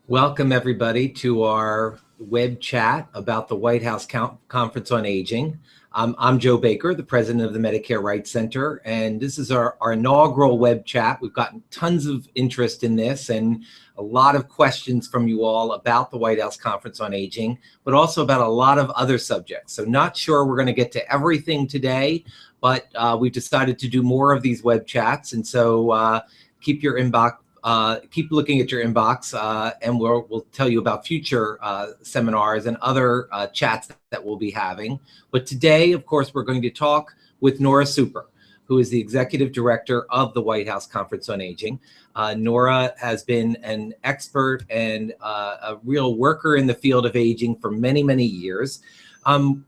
Welcome, everybody, to our web chat about the White House Conference on Aging. I'm Joe Baker, the president of the Medicare Rights Center, and this is our inaugural web chat. We've gotten tons of interest in this and a lot of questions from you all about the White House Conference on Aging, but also about a lot of other subjects. So not sure we're going to get to everything today, but we've decided to do more of these web chats, and so keep your inbox. Keep looking at your inbox, and we'll tell you about future seminars and other chats that we'll be having. But today, of course, we're going to talk with Nora Super, who is the executive director of the White House Conference on Aging. Nora has been an expert and a real worker in the field of aging for many, many years.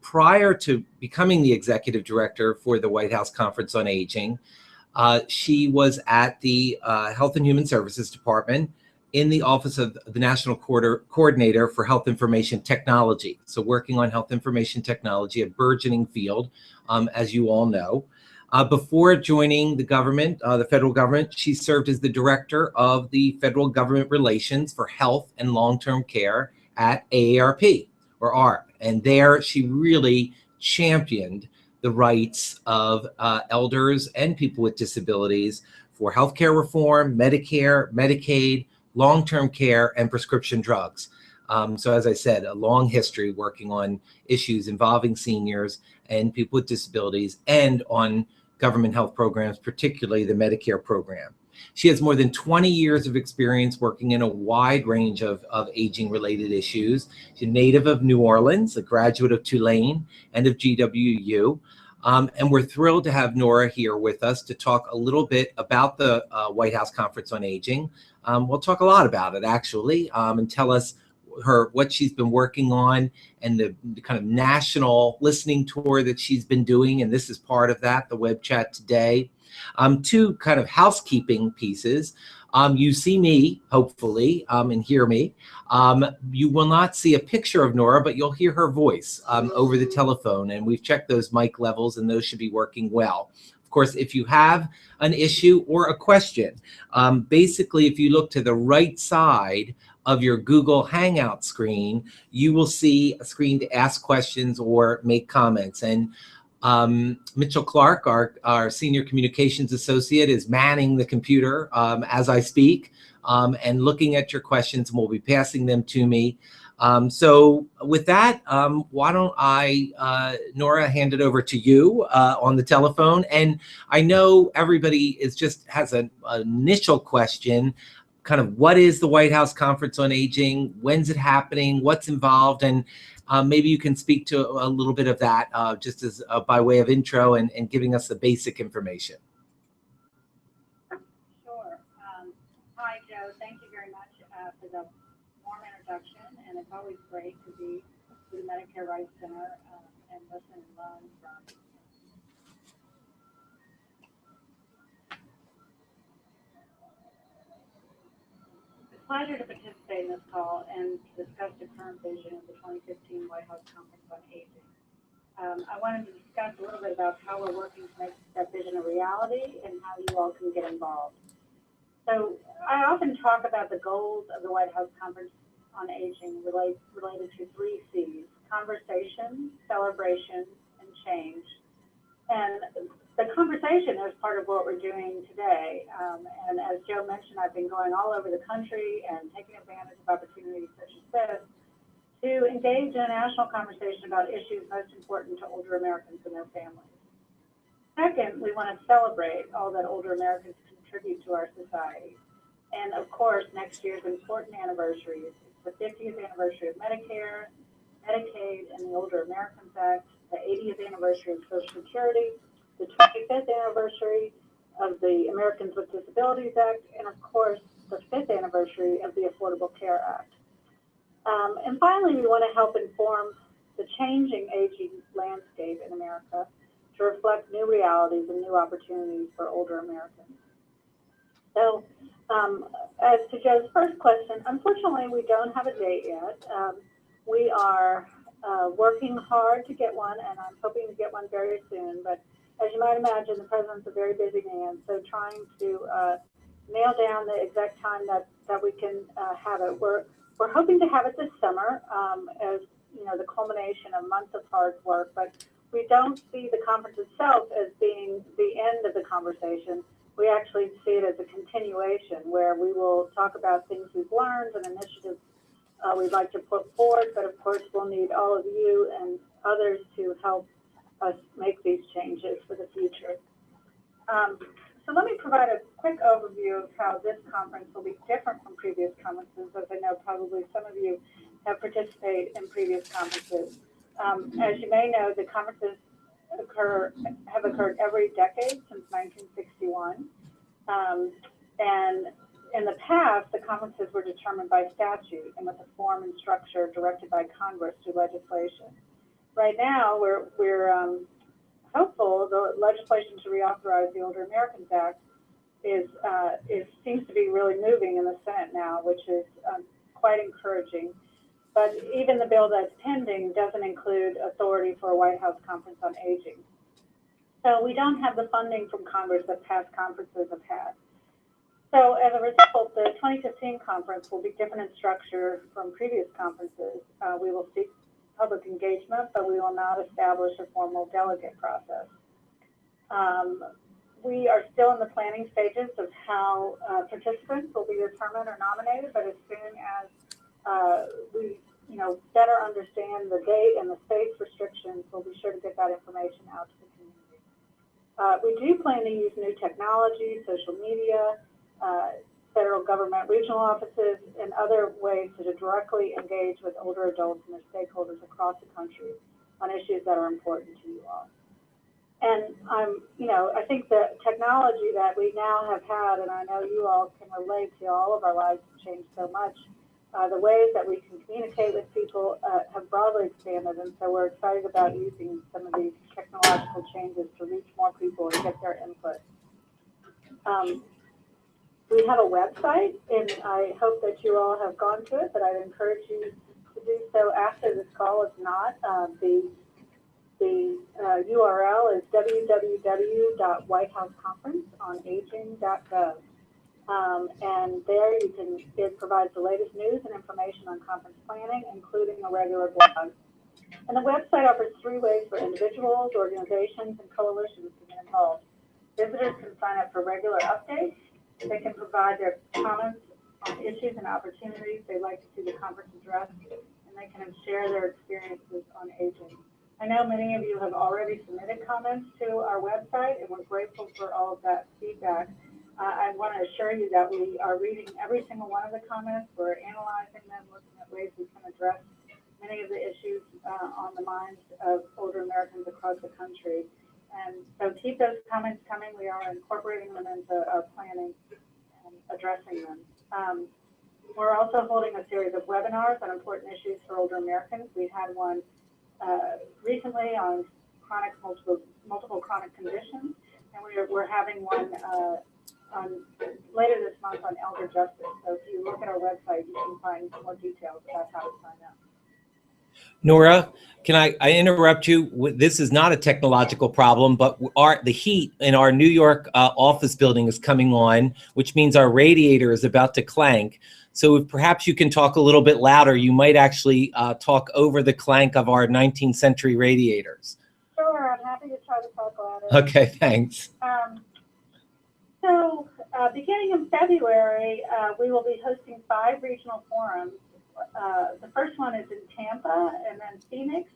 Prior to becoming the executive director for the White House Conference on Aging, she was at the Health and Human Services Department in the Office of the National Coordinator for Health Information Technology. So working on health information technology, a burgeoning field, as you all know. Before joining the government, the federal government, she served as the director of the Federal Government Relations for Health and Long-Term Care at AARP, or ARP. And there she really championed the rights of elders and people with disabilities for healthcare reform, Medicare, Medicaid, long-term care, and prescription drugs. So as I said, a long history working on issues involving seniors and people with disabilities and on government health programs, particularly the Medicare program. She has more than 20 years of experience working in a wide range of aging-related issues. She's a native of New Orleans, a graduate of Tulane and of GWU. And we're thrilled to have Nora here with us to talk a little bit about the White House Conference on Aging. We'll talk a lot about it, actually, and tell us what she's been working on and the kind of national listening tour that she's been doing. And this is part of that, the web chat today. Two kind of housekeeping pieces. You see me, hopefully, and hear me. You will not see a picture of Nora, but you'll hear her voice over the telephone. And we've checked those mic levels, and those should be working well. Of course, if you have an issue or a question, basically, if you look to the right side of your Google Hangout screen, you will see a screen to ask questions or make comments. And Mitchell Clark, our senior communications associate, is manning the computer as I speak and looking at your questions, and will be passing them to me. So with that, why don't I, Nora, hand it over to you on the telephone. And I know everybody has an initial question, kind of what is the White House Conference on Aging? When's it happening? What's involved? And maybe you can speak to a little bit of that just as by way of intro and giving us the basic information. Sure. Hi, Joe. Thank you very much for the warm introduction. And it's always great to be with the Medicare Rights Center and listen and learn from. It's a pleasure to participate in this call and to discuss the current vision of the 2015 White House Conference on Aging. I wanted to discuss a little bit about how we're working to make that vision a reality and how you all can get involved. So I often talk about the goals of the White House Conference on Aging related to 3 C's: conversation, celebration, and change. And the conversation is part of what we're doing today. And as Joe mentioned, I've been going all over the country and taking advantage of opportunities such as this to engage in a national conversation about issues most important to older Americans and their families. Second, we want to celebrate all that older Americans contribute to our society. And of course, next year's important anniversaries. It's the 50th anniversary of Medicare, Medicaid, and the Older Americans Act, the 80th anniversary of Social Security, the 25th anniversary of the Americans with Disabilities Act, and of course, the 5th anniversary of the Affordable Care Act. And finally, we want to help inform the changing aging landscape in America to reflect new realities and new opportunities for older Americans. So, as to Joe's first question, unfortunately, we don't have a date yet. We are working hard to get one, and I'm hoping to get one very soon. But as you might imagine, the president's a very busy man, so trying to nail down the exact time that we can have it. We're We're hoping to have it this summer as the culmination of months of hard work, but we don't see the conference itself as being the end of the conversation. We actually see it as a continuation where we will talk about things we've learned and initiatives we'd like to put forward, but of course we'll need all of you and others to help us make these changes for the future. So let me provide a quick overview of how this conference will be different from previous conferences, as I know probably some of you have participated in previous conferences. As you may know, the conferences have occurred every decade since 1961. And in the past, the conferences were determined by statute and with a form and structure directed by Congress through legislation. Right now, we're hopeful the legislation to reauthorize the Older Americans Act seems to be really moving in the Senate now, which is quite encouraging. But even the bill that's pending doesn't include authority for a White House Conference on Aging. So we don't have the funding from Congress that past conferences have had. So as a result, the 2015 conference will be different in structure from previous conferences. We will seek public engagement, but we will not establish a formal delegate process. We are still in the planning stages of how participants will be determined or nominated, but as soon as we better understand the date and the space restrictions, we'll be sure to get that information out to the community. We do plan to use new technology, social media, federal government, regional offices, and other ways to directly engage with older adults and their stakeholders across the country on issues that are important to you all. And I think the technology that we now have had, and I know you all can relate to, all of our lives have changed so much. The ways that we can communicate with people have broadly expanded, and so we're excited about using some of these technological changes to reach more people and get their input. We have a website, and I hope that you all have gone to it, but I'd encourage you to do so after this call. If not, the URL is www.whitehouseconferenceonaging.gov. And there it provides the latest news and information on conference planning, including a regular blog. And the website offers 3 ways for individuals, organizations, and coalitions to get involved. Visitors can sign up for regular updates. They can provide their comments on issues and opportunities they'd like to see the conference address, and they can share their experiences on aging. I know many of you have already submitted comments to our website, and we're grateful for all of that feedback. I want to assure you that we are reading every single one of the comments. We're analyzing them, looking at ways we can address many of the issues on the minds of older Americans across the country. And so keep those comments coming. We are incorporating them into our planning and addressing them. We're also holding a series of webinars on important issues for older Americans. We had one recently on multiple chronic conditions, and we're having one later this month on elder justice. So if you look at our website, you can find more details about how to sign up. Nora, can I interrupt you? This is not a technological problem, but the heat in our New York office building is coming on, which means our radiator is about to clank. So if perhaps you can talk a little bit louder, you might actually talk over the clank of our 19th century radiators. Sure, I'm happy to try to talk louder. Okay, thanks. So beginning in February, we will be hosting 5 regional forums. The first one is in Tampa, and then Phoenix,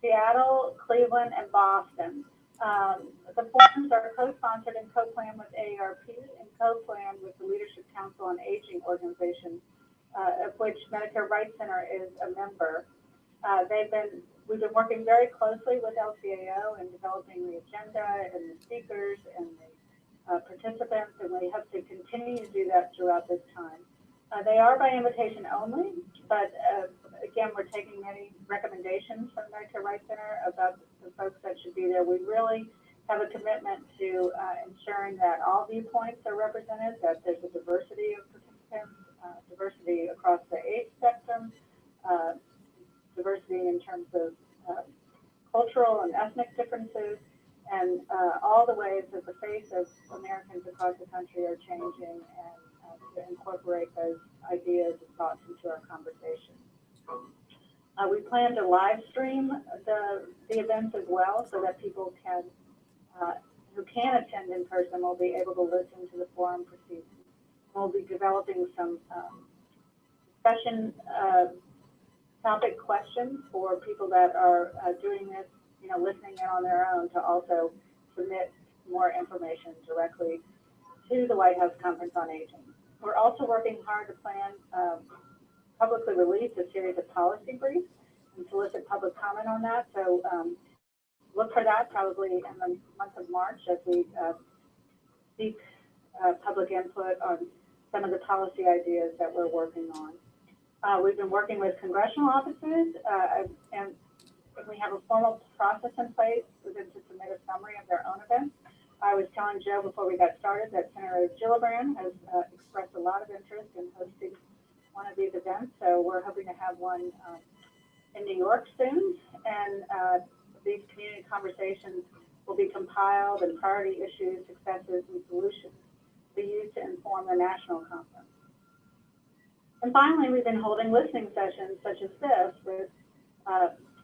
Seattle, Cleveland, and Boston. The forums are co-sponsored and co-planned with AARP and co-planned with the Leadership Council on Aging organization, of which Medicare Rights Center is a member. We've been working very closely with LCAO in developing the agenda and the speakers and the participants, and we hope to continue to do that throughout this time. They are by invitation only, but again, we're taking many recommendations from Medicare Rights Center about the folks that should be there. We really have a commitment to ensuring that all viewpoints are represented, that there's a diversity of participants, diversity across the age spectrum, diversity in terms of cultural and ethnic differences, and all the ways that the face of Americans across the country are changing, and to incorporate those ideas and thoughts into our conversation. We plan to live stream the events as well so that people can, who can attend in person will be able to listen to the forum proceedings. We'll be developing some discussion topic questions for people that are doing this, listening in on their own, to also submit more information directly to the White House Conference on Aging. We're also working hard to plan publicly release a series of policy briefs and solicit public comment on that. So look for that probably in the month of March as we seek public input on some of the policy ideas that we're working on. We've been working with congressional offices, and we have a formal process in place for them to submit a summary of their own events. I was telling Joe before we got started that Senator Gillibrand has expressed a lot of interest in hosting one of these events, so we're hoping to have one in New York soon, and these community conversations will be compiled, and priority issues, successes, and solutions will be used to inform the national conference. And finally, we've been holding listening sessions such as this with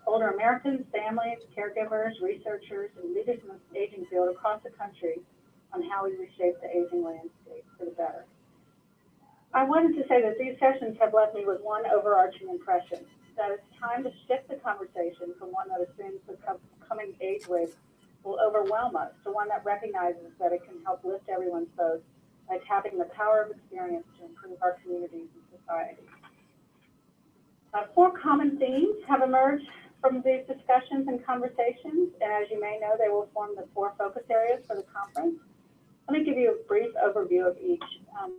older Americans, families, caregivers, researchers, and leaders in the aging field across the country on how we reshape the aging landscape for the better. I wanted to say that these sessions have left me with one overarching impression, that it's time to shift the conversation from one that assumes the coming age wave will overwhelm us to one that recognizes that it can help lift everyone's boat by tapping the power of experience to improve our communities and society. Four common themes have emerged from these discussions and conversations, and as you may know, they will form the four focus areas for the conference. Let me give you a brief overview of each.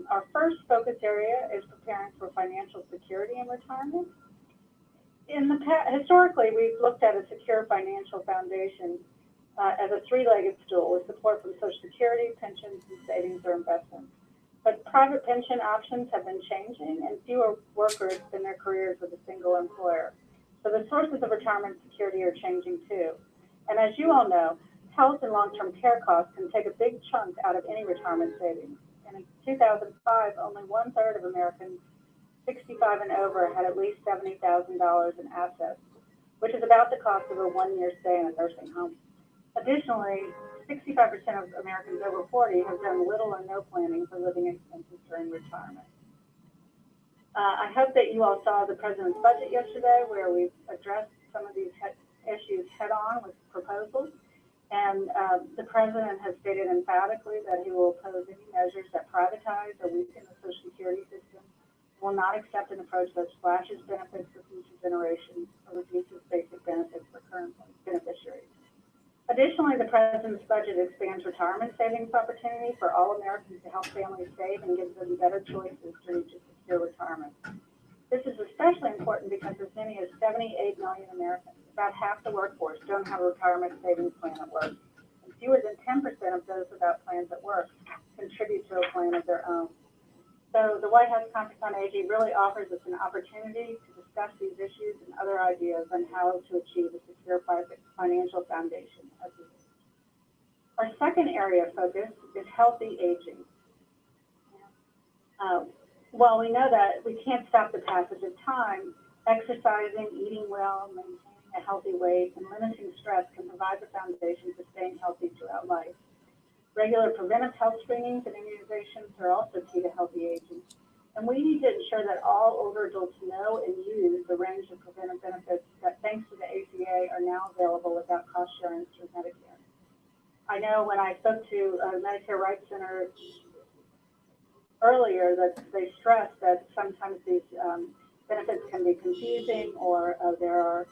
Our first focus area is preparing for financial security in retirement. Historically, we've looked at a secure financial foundation as a three-legged stool with support from Social Security, pensions, and savings or investments. But private pension options have been changing, and fewer workers spend their careers with a single employer. So the sources of retirement security are changing too. And as you all know, health and long-term care costs can take a big chunk out of any retirement savings. And in 2005, only 1/3 of Americans 65 and over had at least $70,000 in assets, which is about the cost of a one-year stay in a nursing home. Additionally, 65% of Americans over 40 have done little or no planning for living expenses during retirement. I hope that you all saw the President's budget yesterday, where we've addressed some of these issues head-on with proposals. And the President has stated emphatically that he will oppose any measures that privatize or weaken the Social Security system, will not accept an approach that slashes benefits for future generations or reduces basic benefits for current beneficiaries. Additionally, the President's budget expands retirement savings opportunity for all Americans to help families save and gives them better choices to reach a secure retirement. This is especially important because as many as 78 million Americans, about half the workforce, don't have a retirement savings plan at work. And fewer than 10% of those without plans at work contribute to a plan of their own. So the White House Conference on Aging really offers us an opportunity to discuss these issues and other ideas on how to achieve a secure financial foundation. Our second area of focus is healthy aging. While we know that we can't stop the passage of time, exercising, eating well, maintaining a healthy weight, and limiting stress can provide the foundation for staying healthy throughout life. Regular preventive health screenings and immunizations are also key to healthy aging. And we need to ensure that all older adults know and use the range of preventive benefits that, thanks to the ACA, are now available without cost sharing through Medicare. I know when I spoke to Medicare Rights Center earlier that they stressed that sometimes these benefits can be confusing or there are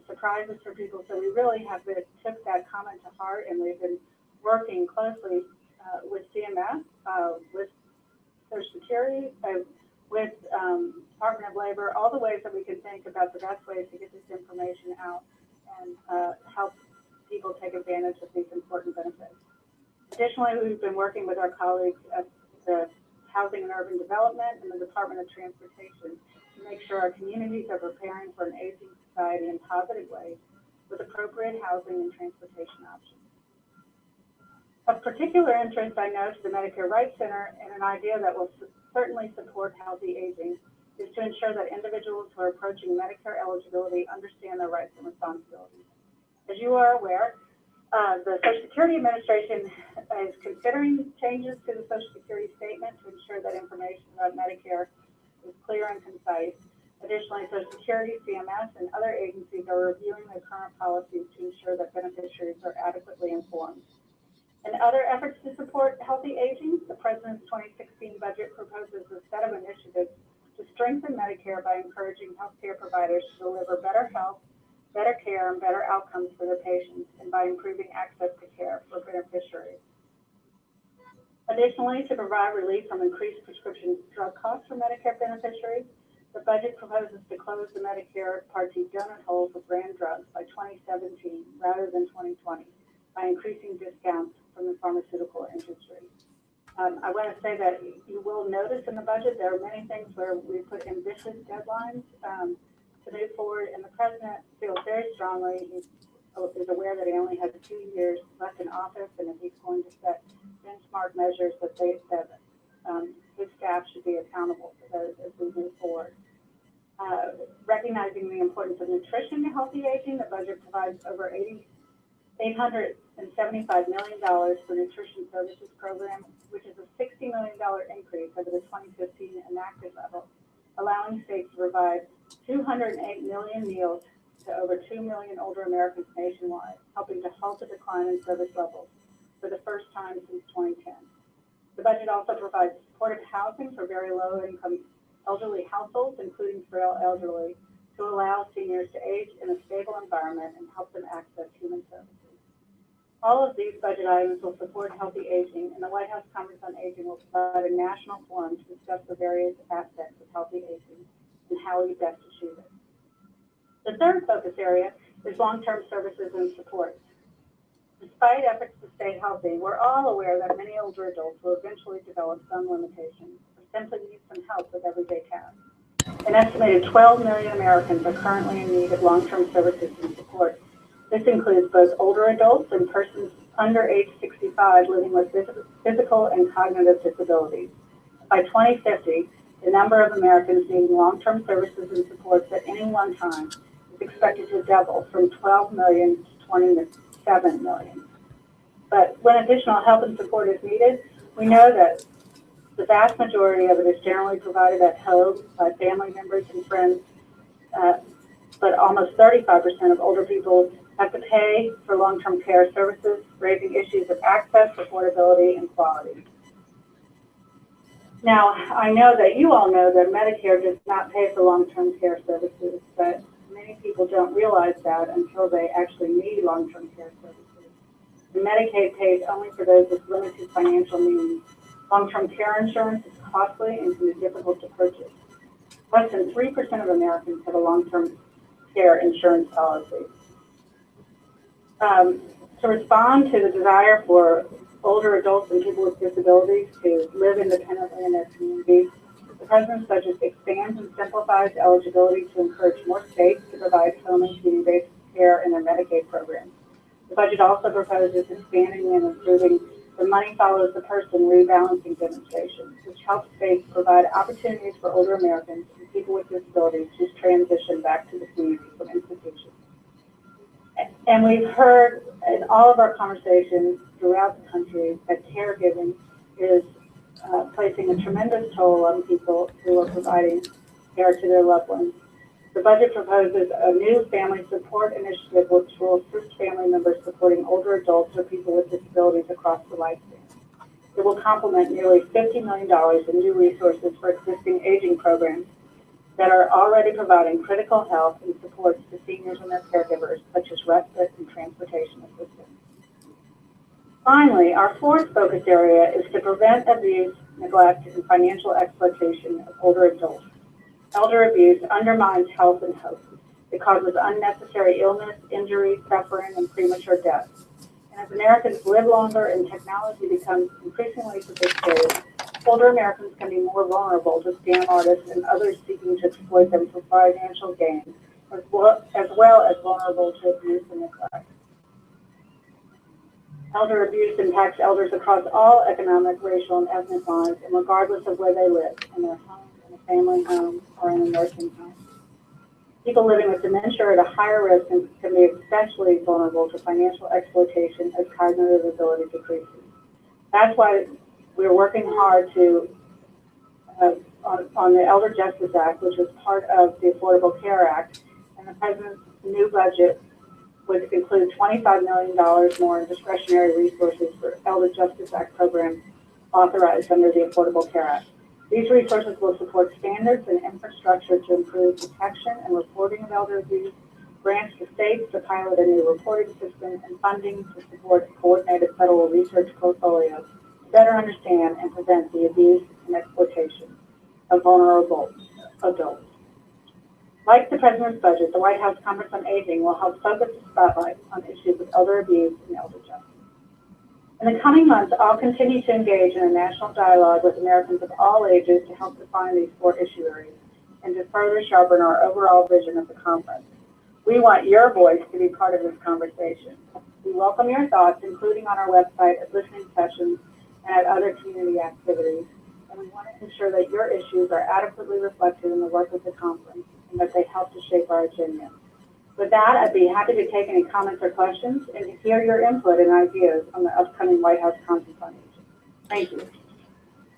surprises for people. So we really have took that comment to heart, and we've been working closely with CMS, with Social Security, with Department of Labor, all the ways that we can think about the best ways to get this information out and help people take advantage of these important benefits. Additionally, we've been working with our colleagues at the Housing and Urban Development and the Department of Transportation to make sure our communities are preparing for an aging society in positive ways with appropriate housing and transportation options. Of particular interest, I know, to the Medicare Rights Center and an idea that will certainly support healthy aging is to ensure that individuals who are approaching Medicare eligibility understand their rights and responsibilities. As you are aware, the Social Security Administration is considering changes to the Social Security statement to ensure that information about Medicare is clear and concise. Additionally, Social Security, CMS, and other agencies are reviewing their current policies to ensure that beneficiaries are adequately informed. In other efforts to support healthy aging, the President's 2016 budget proposes a set of initiatives to strengthen Medicare by encouraging healthcare providers to deliver better health, better care, and better outcomes for their patients, and by improving access to care for beneficiaries. Additionally, to provide relief from increased prescription drug costs for Medicare beneficiaries, the budget proposes to close the Medicare Part D donut hole for brand drugs by 2017 rather than 2020 by increasing discounts from the pharmaceutical industry. I want to say that you will notice in the budget there are many things where we put ambitious deadlines to move forward, and the President feels very strongly. He is aware that he only has 2 years left in office, and if he's going to set benchmark measures that his staff should be accountable for those as we move forward. Recognizing the importance of nutrition to healthy aging, the budget provides over $875 million for nutrition services program, which is a $60 million increase over the 2015 enacted level, allowing states to provide 208 million meals to over 2 million older Americans nationwide, helping to halt the decline in service levels for the first time since 2010. The budget also provides supportive housing for very low-income elderly households, including frail elderly, to allow seniors to age in a stable environment and help them access human services. All of these budget items will support healthy aging, and the White House Conference on Aging will provide a national forum to discuss the various aspects of healthy aging and how we best achieve it. The third focus area is long-term services and supports. Despite efforts to stay healthy, we're all aware that many older adults will eventually develop some limitations or simply need some help with everyday tasks. An estimated 12 million Americans are currently in need of long-term services and support. This includes both older adults and persons under age 65 living with physical and cognitive disabilities. By 2050, the number of Americans needing long-term services and supports at any one time is expected to double from 12 million to 27 million. But when additional help and support is needed, we know that the vast majority of it is generally provided at home by family members and friends, but almost 35% of older people have to pay for long-term care services, raising issues of access, affordability, and quality. Now, I know that you all know that Medicare does not pay for long-term care services, but many people don't realize that until they actually need long-term care services. And Medicaid pays only for those with limited financial means. Long-term care insurance is costly and can be difficult to purchase. Less than 3% of Americans have a long-term care insurance policy. To respond to the desire for older adults and people with disabilities to live independently in their communities, the President's budget expands and simplifies eligibility to encourage more states to provide home and community-based care in their Medicaid programs. The budget also proposes expanding and improving the Money Follows the Person rebalancing demonstration, which helps states provide opportunities for older Americans and people with disabilities to transition back to the community from institutions. And we've heard in all of our conversations throughout the country that caregiving is placing a tremendous toll on people who are providing care to their loved ones. The budget proposes a new family support initiative which will assist family members supporting older adults or people with disabilities across the lifespan. It will complement nearly $50 million in new resources for existing aging programs that are already providing critical health and supports to seniors and their caregivers, such as respite and transportation assistance. Finally, our fourth focus area is to prevent abuse, neglect, and financial exploitation of older adults. Elder abuse undermines health and hope. It causes unnecessary illness, injury, suffering, and premature death. And as Americans live longer and technology becomes increasingly sophisticated, older Americans can be more vulnerable to scam artists and others seeking to exploit them for financial gain, as well as vulnerable to abuse and neglect. Elder abuse impacts elders across all economic, racial, and ethnic lines, and regardless of where they live, in their home, in a family home, or in a nursing home. People living with dementia are at a higher risk and can be especially vulnerable to financial exploitation as cognitive ability decreases. That's why we're working hard to on the Elder Justice Act, which is part of the Affordable Care Act, and the President's new budget would include $25 million more in discretionary resources for Elder Justice Act programs authorized under the Affordable Care Act. These resources will support standards and infrastructure to improve detection and reporting of elder abuse, grants to states to pilot a new reporting system, and funding to support a coordinated federal research portfolio to better understand and prevent the abuse and exploitation of vulnerable adults. Like the President's budget, the White House Conference on Aging will help focus the spotlight on issues of elder abuse and elder justice. In the coming months, I'll continue to engage in a national dialogue with Americans of all ages to help define these 4 issue areas and to further sharpen our overall vision of the conference. We want your voice to be part of this conversation. We welcome your thoughts, including on our website, at listening sessions, and at other community activities. And we want to ensure that your issues are adequately reflected in the work of the conference and that they help to shape our agenda. With that, I'd be happy to take any comments or questions and to hear your input and ideas on the upcoming White House Conference on Aging. Thank you.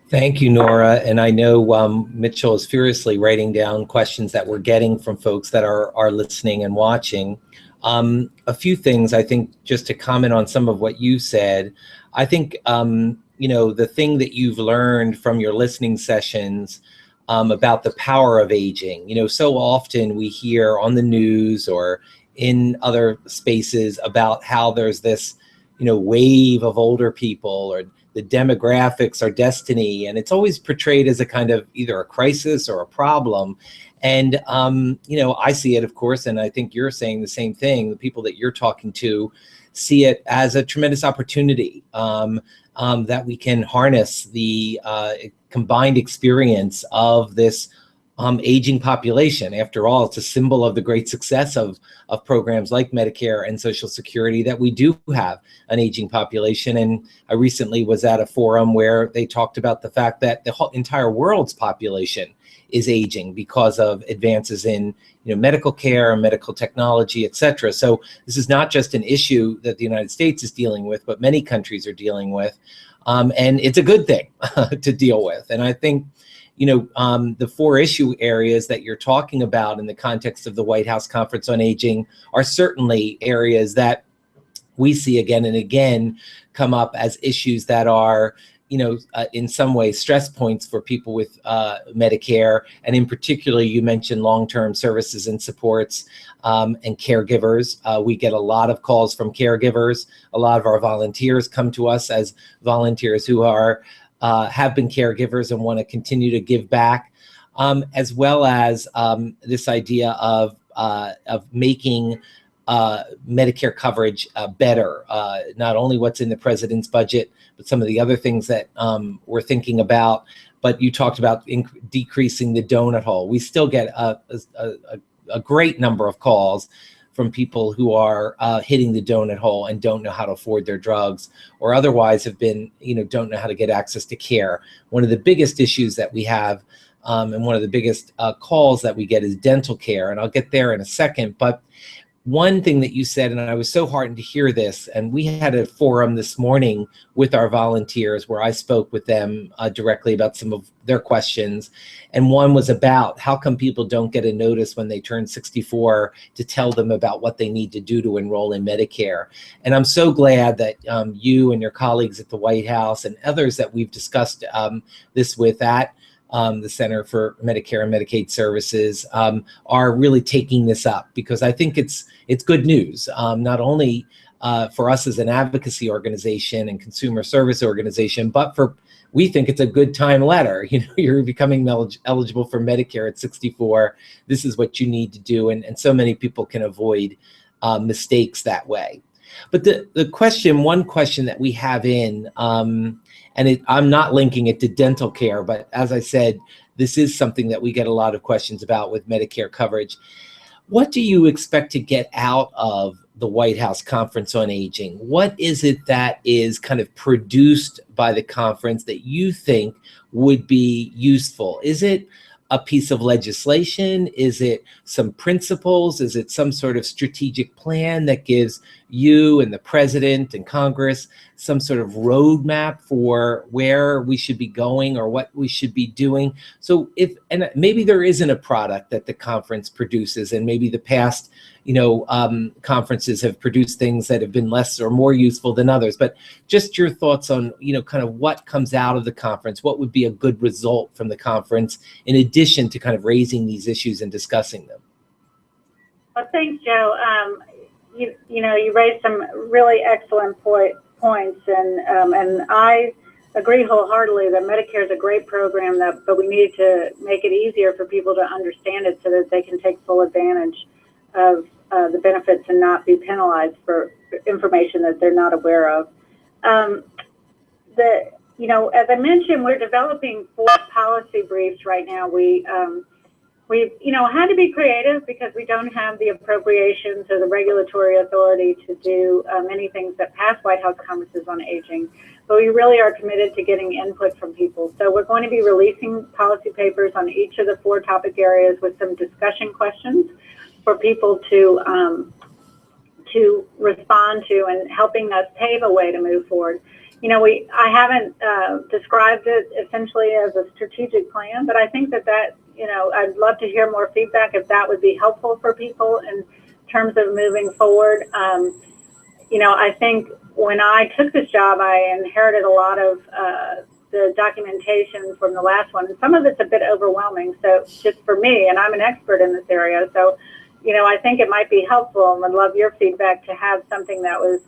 Thank you, Nora. And I know Mitchell is furiously writing down questions that we're getting from folks that are listening and watching. A few things, I think, just to comment on some of what you said. I think, the thing that you've learned from your listening sessions about the power of aging. So often we hear on the news or in other spaces about how there's this, wave of older people, or the demographics are destiny. And it's always portrayed as a kind of either a crisis or a problem. And, I see it, of course, and I think you're saying the same thing. The people that you're talking to see it as a tremendous opportunity that we can harness the combined experience of this aging population. After all, it's a symbol of the great success of programs like Medicare and Social Security, that we do have an aging population. And I recently was at a forum where they talked about the fact that the whole entire world's population is aging because of advances in medical care and medical technology, et cetera. So this is not just an issue that the United States is dealing with, but many countries are dealing with. And it's a good thing to deal with. And I think, the 4 issue areas that you're talking about in the context of the White House Conference on Aging are certainly areas that we see again and again come up as issues that are, in some ways stress points for people with Medicare. And in particular, you mentioned long-term services and supports and caregivers. We get a lot of calls from caregivers. A lot of our volunteers come to us as volunteers who have been caregivers and want to continue to give back, as well as this idea of making Medicare coverage better, not only what's in the President's budget, but some of the other things that we're thinking about. But you talked about decreasing the donut hole. We still get a great number of calls from people who are hitting the donut hole and don't know how to afford their drugs, or otherwise have been, don't know how to get access to care. One of the biggest issues that we have, and one of the biggest calls that we get, is dental care. And I'll get there in a second. But one thing that you said, and I was so heartened to hear this, and we had a forum this morning with our volunteers where I spoke with them directly about some of their questions. And one was about how come people don't get a notice when they turn 64 to tell them about what they need to do to enroll in Medicare. And I'm so glad that you and your colleagues at the White House and others that we've discussed this with at the Center for Medicare and Medicaid Services are really taking this up, because I think it's good news, not only for us as an advocacy organization and consumer service organization, but we think it's a good time letter. You're becoming eligible for Medicare at 64. This is what you need to do. And so many people can avoid mistakes that way. But one question that we have I'm not linking it to dental care, but as I said, this is something that we get a lot of questions about with Medicare coverage. What do you expect to get out of the White House Conference on Aging? What is it that is kind of produced by the conference that you think would be useful? Is it a piece of legislation? Is it some principles? Is it some sort of strategic plan that gives you and the president and Congress some sort of roadmap for where we should be going or what we should be doing? So and maybe there isn't a product that the conference produces, and maybe the past conferences have produced things that have been less or more useful than others, but just your thoughts on, kind of what comes out of the conference, what would be a good result from the conference in addition to kind of raising these issues and discussing them. Well, thanks, Joe. You raised some really excellent points, and I agree wholeheartedly that Medicare is a great program, but we need to make it easier for people to understand it so that they can take full advantage of the benefits and not be penalized for information that they're not aware of. As I mentioned, we're developing 4 policy briefs right now. We've had to be creative because we don't have the appropriations or the regulatory authority to do many things that pass White House conferences on aging, but we really are committed to getting input from people. So we're going to be releasing policy papers on each of the 4 topic areas with some discussion questions for people to respond to, and helping us pave a way to move forward. I haven't described it essentially as a strategic plan, but I think that I'd love to hear more feedback if that would be helpful for people in terms of moving forward. I think when I took this job, I inherited a lot of the documentation from the last one. Some of it's a bit overwhelming, so just for me, and I'm an expert in this area, so I think it might be helpful, and would love your feedback to have something that was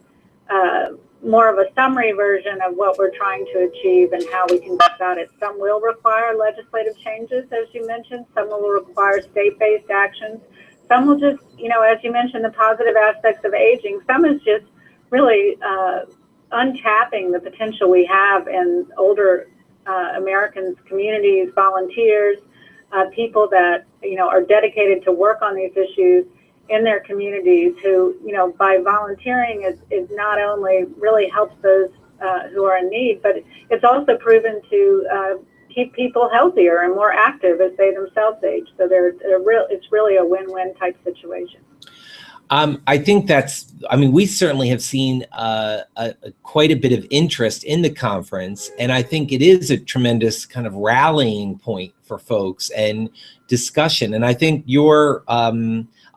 more of a summary version of what we're trying to achieve and how we can go about it. Some will require legislative changes, as you mentioned. Some will require state-based actions. Some will just, as you mentioned, the positive aspects of aging. Some is just really untapping the potential we have in older Americans, communities, volunteers, people that, are dedicated to work on these issues in their communities, who, by volunteering is not only really helps those who are in need, but it's also proven to keep people healthier and more active as they themselves age. So it's really a win-win type situation. I think we certainly have seen quite a bit of interest in the conference, and I think it is a tremendous kind of rallying point for folks and discussion. And I think your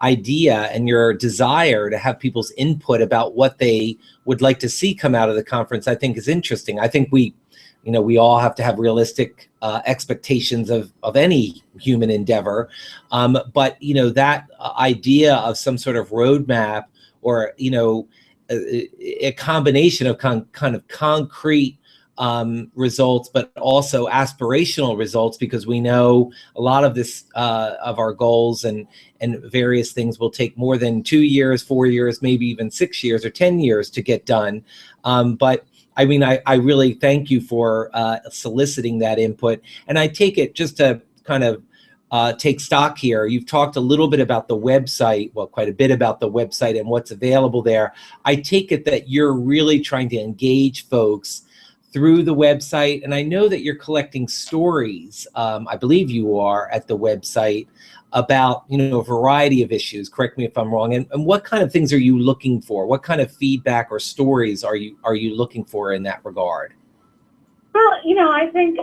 idea and your desire to have people's input about what they would like to see come out of the conference, I think is interesting. I think we all have to have realistic expectations of any human endeavor. But, that idea of some sort of roadmap or, a combination of kind of concrete results, but also aspirational results, because we know a lot of this of our goals and various things will take more than 2 years, 4 years, maybe even 6 years or 10 years to get done. But I really thank you for soliciting that input. And I take it, just to kind of take stock here, you've talked a little bit about the website, well, quite a bit about the website and what's available there. I take it that you're really trying to engage folks through the website. And I know that you're collecting stories, I believe you are, at the website about, a variety of issues. Correct me if I'm wrong. And what kind of things are you looking for? What kind of feedback or stories are you looking for in that regard? Well, I think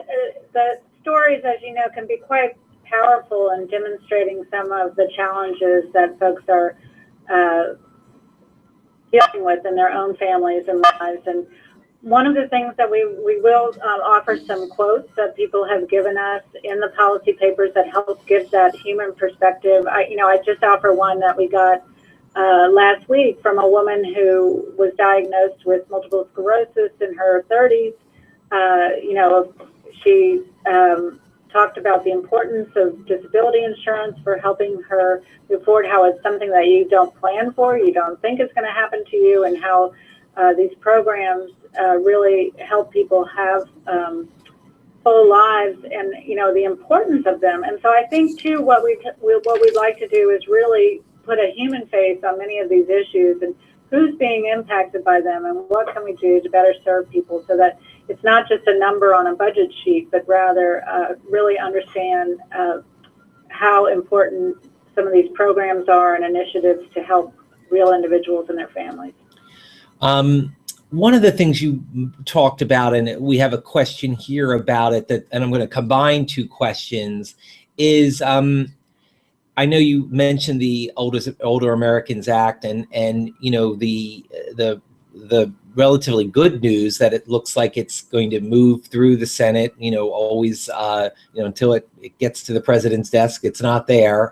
the stories, as you know, can be quite powerful in demonstrating some of the challenges that folks are dealing with in their own families and lives. And one of the things that we will offer some quotes that people have given us in the policy papers that help give that human perspective. I just offer one that we got last week from a woman who was diagnosed with multiple sclerosis in her 30s. She talked about the importance of disability insurance for helping her move forward, how it's something that you don't plan for, you don't think it's going to happen to you, and how these programs really help people have full lives, and the importance of them. And so I think too, what we'd like to do is really put a human face on many of these issues and who's being impacted by them and what can we do to better serve people so that it's not just a number on a budget sheet, but rather really understand how important some of these programs are and initiatives to help real individuals and their families. One of the things you talked about, and we have a question here about it, and I'm going to combine two questions, is I know you mentioned the Older Americans Act, and you know the relatively good news that it looks like it's going to move through the Senate. You know, always you know, until it gets to the president's desk, it's not there.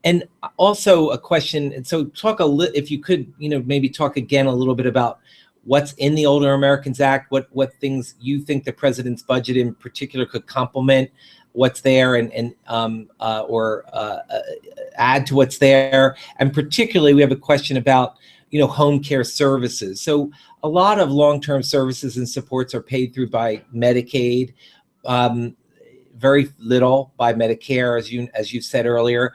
And also a question. And so talk if you could, you know, maybe talk again a little bit about what's in the Older Americans Act, what things you think the president's budget in particular could complement what's there and add to what's there. And particularly we have a question about, you know, home care services. So a lot of long-term services and supports are paid through by Medicaid, very little by Medicare, as you said earlier.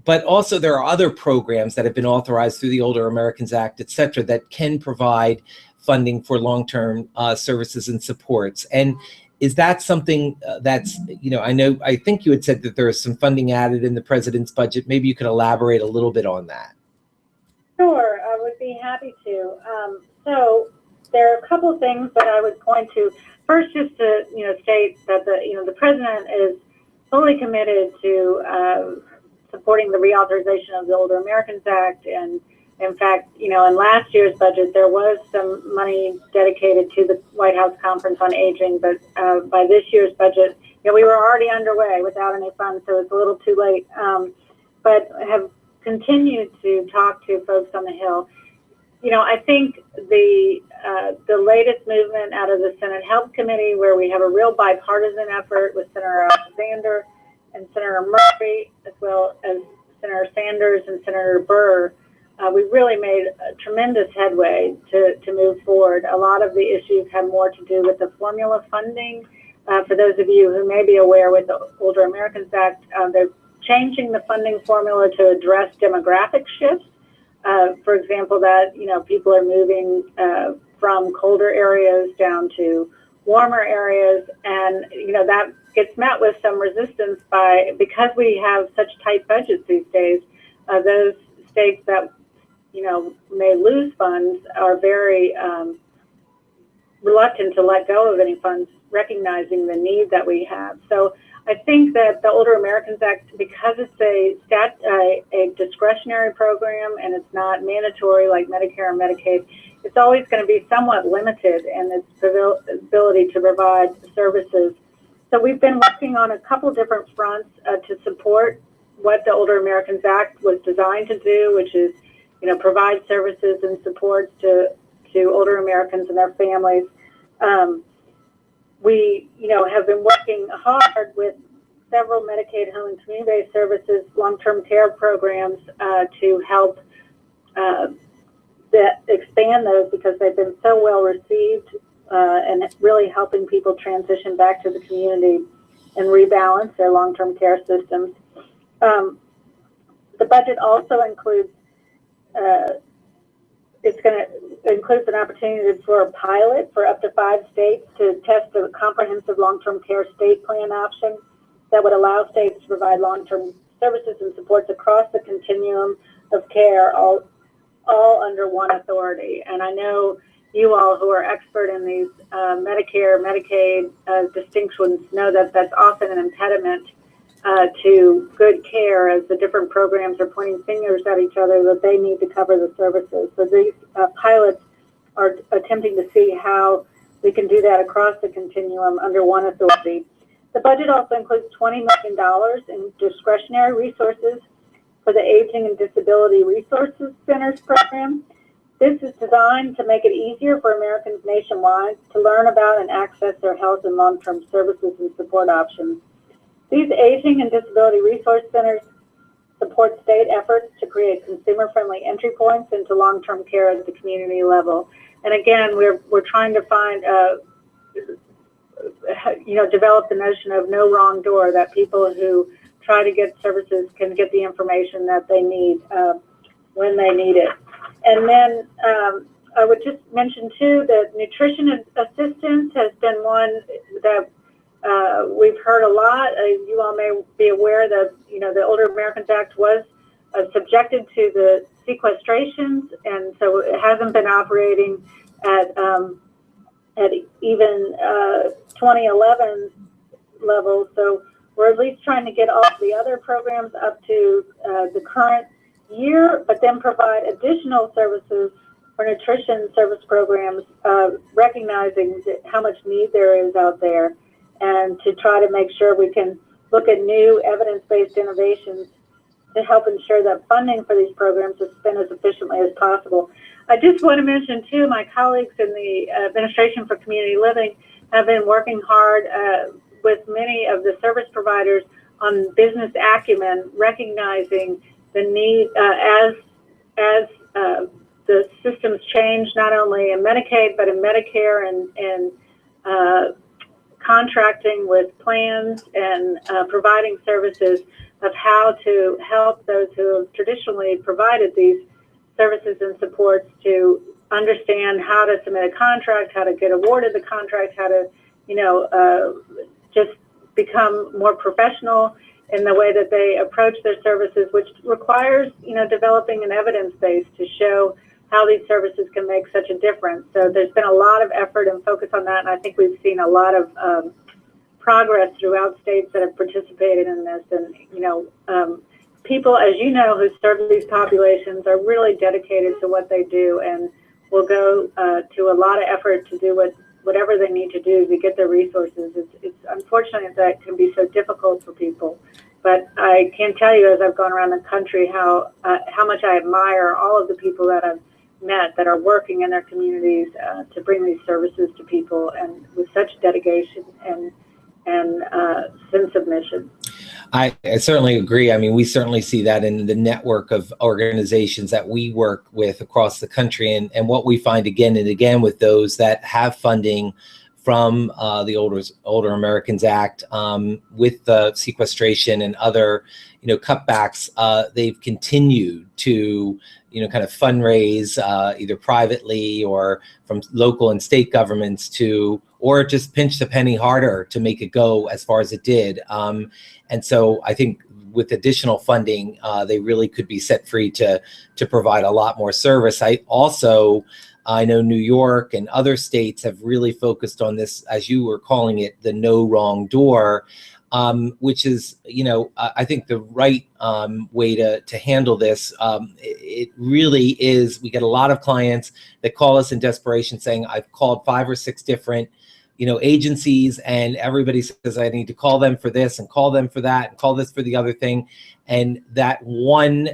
But also there are other programs that have been authorized through the Older Americans Act, et cetera, that can provide funding for long-term services and supports. And is that something that's, you know, I think you had said that there is some funding added in the president's budget. Maybe you could elaborate a little bit on that. Sure, I would be happy to. So there are a couple of things that I would point to. First, just to, you know, state that the president is fully committed to supporting the reauthorization of the Older Americans Act. And in fact, you know, in last year's budget, there was some money dedicated to the White House Conference on Aging, but by this year's budget, you know, we were already underway without any funds, so it's a little too late. But have continued to talk to folks on the Hill. You know, I think the latest movement out of the Senate Health Committee, where we have a real bipartisan effort with Senator Alexander and Senator Murphy, as well as Senator Sanders and Senator Burr, we really made a tremendous headway to move forward. A lot of the issues have more to do with the formula funding. For those of you who may be aware, with the Older Americans Act, they're changing the funding formula to address demographic shifts. For example, that, you know, people are moving from colder areas down to warmer areas, and, you know, that gets met with some resistance because we have such tight budgets these days. Those states that, you know, may lose funds are very reluctant to let go of any funds, recognizing the need that we have. So I think that the Older Americans Act, because it's a discretionary program and it's not mandatory like Medicare and Medicaid, it's always going to be somewhat limited in its ability to provide services. So we've been working on a couple different fronts to support what the Older Americans Act was designed to do, which is, you know, provide services and supports to older Americans and their families. We, you know, have been working hard with several Medicaid home and community-based services, long-term care programs to help expand those, because they've been so well received and really helping people transition back to the community and rebalance their long-term care systems. The budget also includes includes an opportunity for a pilot for up to 5 states to test a comprehensive long-term care state plan option that would allow states to provide long-term services and supports across the continuum of care, all under one authority. And I know you all who are expert in these Medicare, Medicaid distinctions know that that's often an impediment to good care, as the different programs are pointing fingers at each other that they need to cover the services. So these pilots are attempting to see how we can do that across the continuum under one authority. The budget also includes $20 million in discretionary resources for the Aging and Disability Resources Centers program. This is designed to make it easier for Americans nationwide to learn about and access their health and long-term services and support options. These Aging and Disability Resource Centers support state efforts to create consumer-friendly entry points into long-term care at the community level. And again, we're trying to find, you know, develop the notion of no wrong door, that people who try to get services, can get the information that they need when they need it. And then I would just mention too that nutrition assistance has been one that we've heard a lot. You all may be aware that, you know, the Older Americans Act was subjected to the sequestrations, and so it hasn't been operating at even 2011 levels. So we're at least trying to get all the other programs up to the current year, but then provide additional services for nutrition service programs, recognizing how much need there is out there, and to try to make sure we can look at new evidence-based innovations to help ensure that funding for these programs is spent as efficiently as possible. I just want to mention too, my colleagues in the Administration for Community Living have been working hard with many of the service providers on business acumen, recognizing the need as the systems change, not only in Medicaid, but in Medicare and contracting with plans and providing services, of how to help those who have traditionally provided these services and supports to understand how to submit a contract, how to get awarded the contract, how to, you know, just become more professional in the way that they approach their services, which requires, you know, developing an evidence base to show how these services can make such a difference. So there's been a lot of effort and focus on that, and I think we've seen a lot of progress throughout states that have participated in this. And, you know, people, as you know, who serve these populations are really dedicated to what they do and will go to a lot of effort to do whatever they need to do to get their resources. It's unfortunate that it can be so difficult for people. But I can tell you, as I've gone around the country, how much I admire all of the people that I've met that are working in their communities to bring these services to people, and with such dedication and sense of mission. I certainly agree. I mean, we certainly see that in the network of organizations that we work with across the country, and what we find again and again with those that have funding from the Older Americans Act, with the sequestration and other, you know, cutbacks, they've continued to, you know, kind of fundraise either privately or from local and state governments to, or just pinch the penny harder to make it go as far as it did. And so I think with additional funding, they really could be set free to provide a lot more service. I know New York and other states have really focused on this, as you were calling it, the no wrong door, which is, you know, I think the right way to handle this. It really is. We get a lot of clients that call us in desperation saying, I've called 5 or 6 different, you know, agencies, and everybody says I need to call them for this and call them for that and call this for the other thing. And that one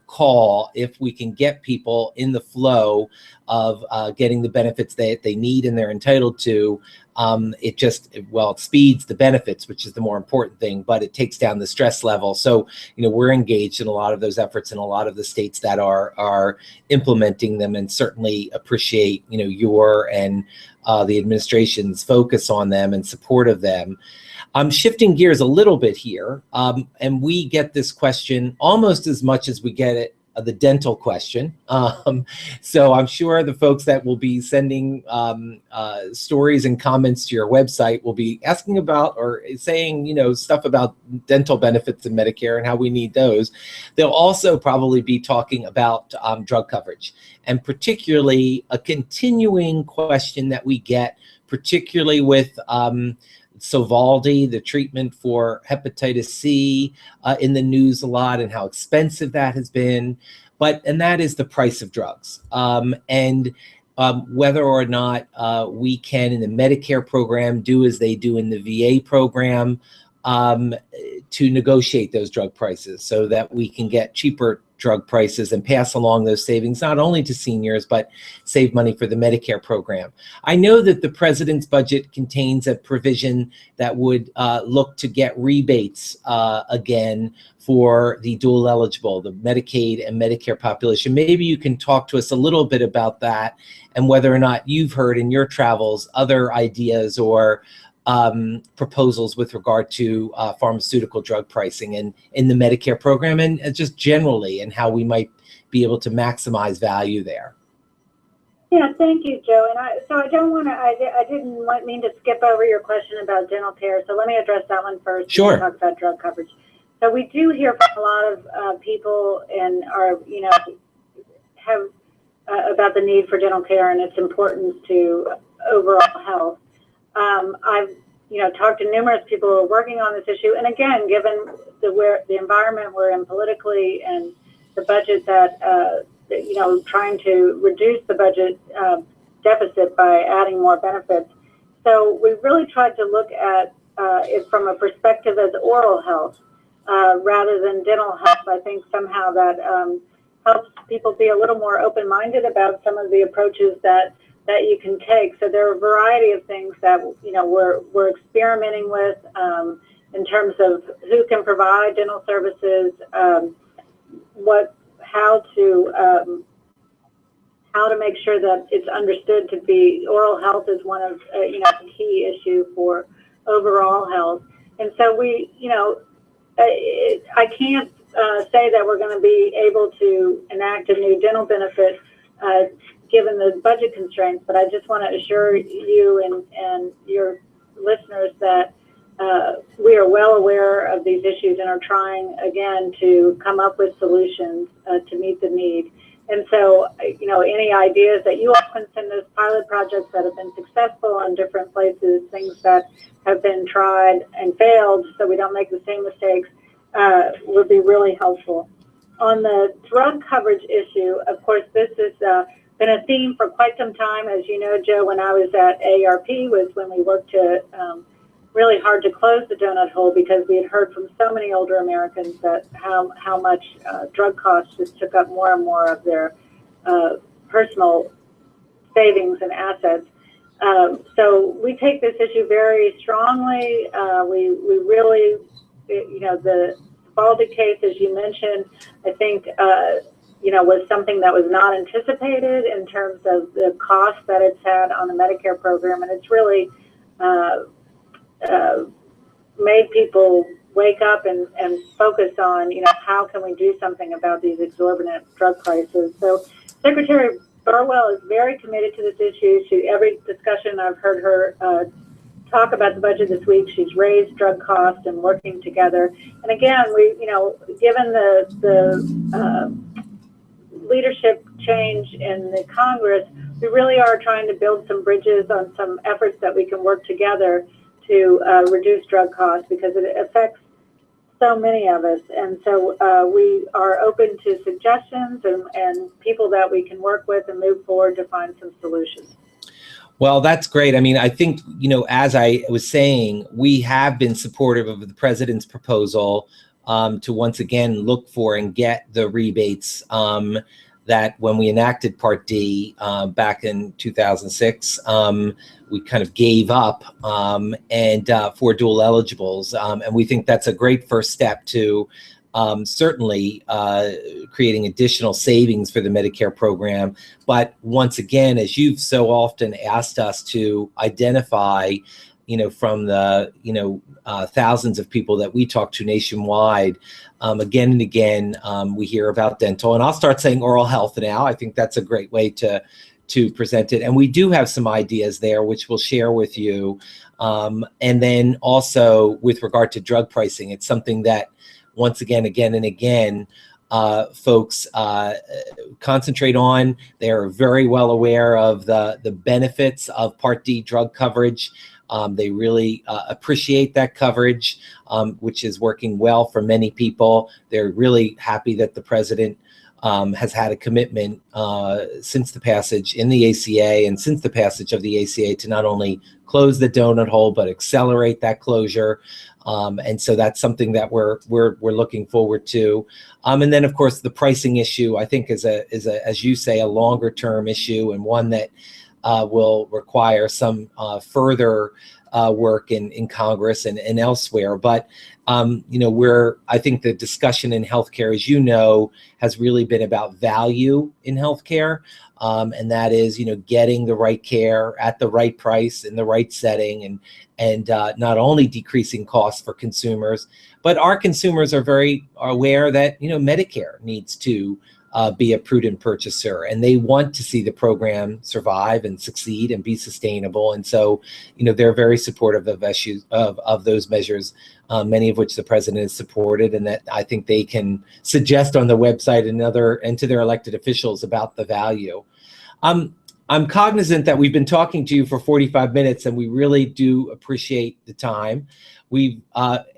call, if we can get people in the flow of getting the benefits that they need and they're entitled to, it just, well, it speeds the benefits, which is the more important thing, but it takes down the stress level. So, you know, we're engaged in a lot of those efforts in a lot of the states that are implementing them, and certainly appreciate, you know, your and the administration's focus on them and support of them. I'm shifting gears a little bit here, and we get this question almost as much as we get it, the dental question. So I'm sure the folks that will be sending stories and comments to your website will be asking about or saying, you know, stuff about dental benefits in Medicare and how we need those. They'll also probably be talking about drug coverage, and particularly a continuing question that we get, particularly with Sovaldi, the treatment for hepatitis C, in the news a lot, and how expensive that has been. And that is the price of drugs, and whether or not we can, in the Medicare program, do as they do in the VA program, to negotiate those drug prices so that we can get cheaper drug prices and pass along those savings, not only to seniors, but save money for the Medicare program. I know that the president's budget contains a provision that would look to get rebates again for the dual eligible, the Medicaid and Medicare population. Maybe you can talk to us a little bit about that, and whether or not you've heard in your travels other ideas or proposals with regard to pharmaceutical drug pricing and in the Medicare program, and just generally, and how we might be able to maximize value there. Yeah, thank you, Joe. And I don't want to, I didn't mean to skip over your question about dental care. So let me address that one first. Sure. And talk about drug coverage. So we do hear from a lot of people and are, have about the need for dental care and its importance to overall health. I've, talked to numerous people who are working on this issue. And again, given the environment we're in politically and the budget that, trying to reduce the budget deficit by adding more benefits. So we really tried to look at it from a perspective as oral health rather than dental health. I think somehow that helps people be a little more open-minded about some of the approaches that you can take. So there are a variety of things that we're experimenting with in terms of who can provide dental services, how to make sure that it's understood to be oral health is one of the key issue for overall health. And so we I can't say that we're going to be able to enact a new dental benefit given the budget constraints, but I just want to assure you and your listeners that we are well aware of these issues and are trying again to come up with solutions to meet the need. And so, any ideas that you all can send us, pilot projects that have been successful in different places, things that have been tried and failed so we don't make the same mistakes, would be really helpful. On the drug coverage issue, of course, this has been a theme for quite some time. As you know, Joe, when I was at AARP was when we worked to really hard to close the donut hole because we had heard from so many older Americans that how much drug costs just took up more and more of their personal savings and assets. So we take this issue very strongly. We really, the Baldy case, as you mentioned, I think, was something that was not anticipated in terms of the cost that it's had on the Medicare program. And it's really made people wake up and focus on, how can we do something about these exorbitant drug prices. So Secretary Burwell is very committed to this issue. Every discussion I've heard her talk about the budget this week, she's raised drug costs and working together. And again, we, given the leadership change in the Congress, we really are trying to build some bridges on some efforts that we can work together to reduce drug costs because it affects so many of us. And so we are open to suggestions and people that we can work with and move forward to find some solutions. Well, that's great. I mean, I think, as I was saying, we have been supportive of the president's proposal to once again look for and get the rebates that when we enacted Part D back in 2006, we kind of gave up and for dual eligibles. And we think that's a great first step to certainly creating additional savings for the Medicare program. But once again, as you've so often asked us to identify, from the, thousands of people that we talk to nationwide, again and again, we hear about dental. And I'll start saying oral health now. I think that's a great way to present it. And we do have some ideas there, which we'll share with you. And then also with regard to drug pricing, it's something that once again and again, folks concentrate on. They're very well aware of the benefits of Part D drug coverage. They really appreciate that coverage, which is working well for many people. They're really happy that the president has had a commitment since the passage in the ACA and since the passage of the ACA to not only close the donut hole, but accelerate that closure. And so that's something that we're looking forward to. And then, of course, the pricing issue, I think, is as you say, a longer term issue and one that will require some further work in Congress and elsewhere. But you know, I think the discussion in healthcare, as you know, has really been about value in healthcare, and that is, you know, getting the right care at the right price in the right setting, and not only decreasing costs for consumers, but our consumers are very aware that, you know, Medicare needs to be a prudent purchaser, and they want to see the program survive and succeed and be sustainable. And so, you know, they're very supportive of issues of those measures, many of which the president has supported, and that I think they can suggest on the website and to their elected officials about the value. I'm cognizant that we've been talking to you for 45 minutes, and we really do appreciate the time. We've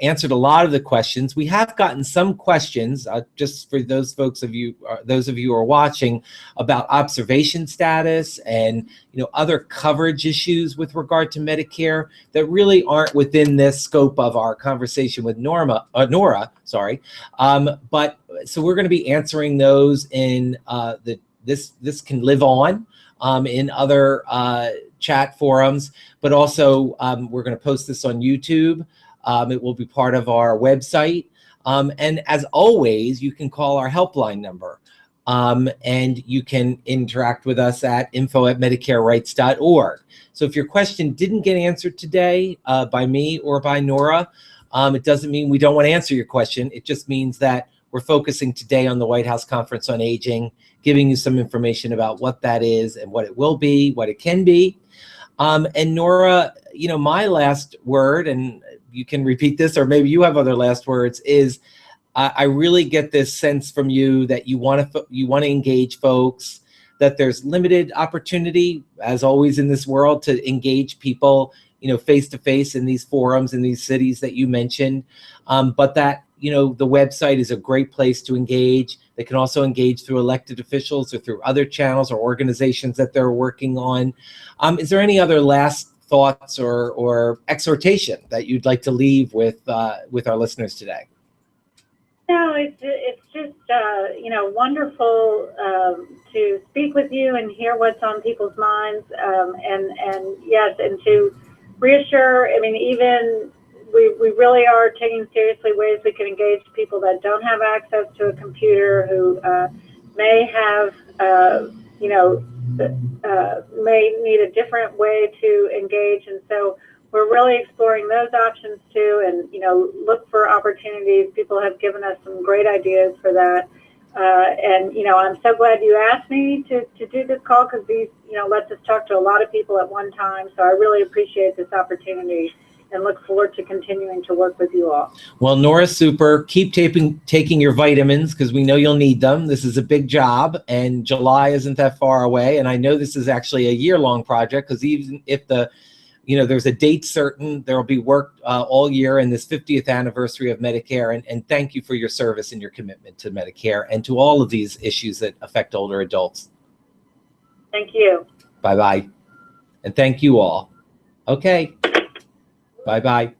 answered a lot of the questions. We have gotten some questions, just for those of you who are watching, about observation status and, you know, other coverage issues with regard to Medicare that really aren't within this scope of our conversation with Nora. Sorry, but so we're going to be answering those in this can live on in other chat forums, but also we're going to post this on YouTube. It will be part of our website. And as always, you can call our helpline number, and you can interact with us at info@medicarerights.org. So if your question didn't get answered today by me or by Nora, it doesn't mean we don't want to answer your question. It just means that we're focusing today on the White House Conference on Aging, giving you some information about what that is and what it will be, what it can be. And Nora, you know, my last word, and you can repeat this, or maybe you have other last words, is I really get this sense from you that you want to engage folks, that there's limited opportunity, as always in this world, to engage people, you know, face to face in these forums in these cities that you mentioned, but that, you know, the website is a great place to engage. They can also engage through elected officials or through other channels or organizations that they're working on. Is there any other last thoughts or exhortation that you'd like to leave with our listeners today? No, it's just you know, wonderful to speak with you and hear what's on people's minds, and yes, and to reassure. I mean, even we really are taking seriously ways we can engage people that don't have access to a computer, who may have you know, may need a different way to engage, and so we're really exploring those options too, and, you know, look for opportunities. People have given us some great ideas for that, and, you know, I'm so glad you asked me to do this call, because these, you know, lets us talk to a lot of people at one time. So I really appreciate this opportunity and look forward to continuing to work with you all. Well, Nora Super, keep taking your vitamins, because we know you'll need them. This is a big job, and July isn't that far away. And I know this is actually a year-long project, because even if there's a date certain, there will be work all year in this 50th anniversary of Medicare. And thank you for your service and your commitment to Medicare and to all of these issues that affect older adults. Thank you. Bye-bye. And thank you all. Okay. Bye-bye.